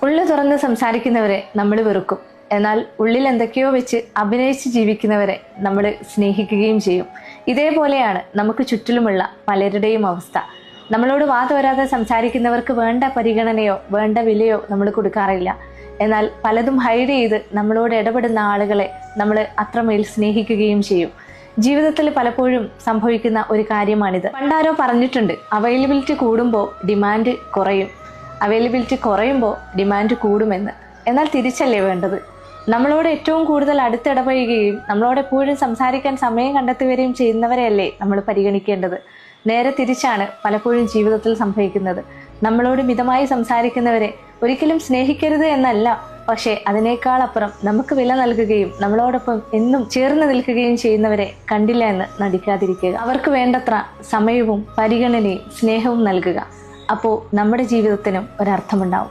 ഉള്ളു തുറന്ന് സംസാരിക്കുന്നവരെ നമ്മൾ വെറുക്കും. എന്നാൽ ഉള്ളിൽ എന്തൊക്കെയോ വെച്ച് അഭിനയിച്ച് ജീവിക്കുന്നവരെ നമ്മൾ സ്നേഹിക്കുകയും ചെയ്യും. ഇതേപോലെയാണ് നമുക്ക് ചുറ്റിലുമുള്ള പലരുടെയും അവസ്ഥ. നമ്മളോട് വാതോരാതെ സംസാരിക്കുന്നവർക്ക് വേണ്ട പരിഗണനയോ വേണ്ട വിലയോ നമ്മൾ കൊടുക്കാറില്ല. എന്നാൽ പലതും ഹൈഡ് ചെയ്ത് നമ്മളോട് ഇടപെടുന്ന ആളുകളെ നമ്മൾ അത്രമേൽ സ്നേഹിക്കുകയും ചെയ്യും. ജീവിതത്തിൽ പലപ്പോഴും സംഭവിക്കുന്ന ഒരു കാര്യമാണിത്. പണ്ടാരോ പറഞ്ഞിട്ടുണ്ട്, അവൈലബിലിറ്റി കൂടുമ്പോൾ ഡിമാൻഡ് കുറയും, അവൈലബിലിറ്റി കുറയുമ്പോൾ ഡിമാൻഡ് കൂടുമെന്ന്. എന്നാൽ തിരിച്ചല്ലേ വേണ്ടത്? നമ്മളോട് ഏറ്റവും കൂടുതൽ അടുത്തിടപഴകുകയും നമ്മളോട് എപ്പോഴും സംസാരിക്കാൻ സമയം കണ്ടെത്തുകയും ചെയ്യുന്നവരെയല്ലേ നമ്മൾ പരിഗണിക്കേണ്ടത്. നേരെ തിരിച്ചാണ് പലപ്പോഴും ജീവിതത്തിൽ സംഭവിക്കുന്നത്. നമ്മളോട് മിതമായി സംസാരിക്കുന്നവരെ ഒരിക്കലും സ്നേഹിക്കരുത് എന്നല്ല, പക്ഷേ അതിനേക്കാൾ അപ്പുറം നമുക്ക് വില നൽകുകയും നമ്മളോടൊപ്പം എന്നും ചേർന്ന് നിൽക്കുകയും ചെയ്യുന്നവരെ കണ്ടില്ല എന്ന് നടിക്കാതിരിക്കുക. അവർക്ക് വേണ്ടത്ര സമയവും പരിഗണനയും സ്നേഹവും നൽകുക. അപ്പോൾ നമ്മുടെ ജീവിതത്തിനും ഒരർത്ഥമുണ്ടാവും.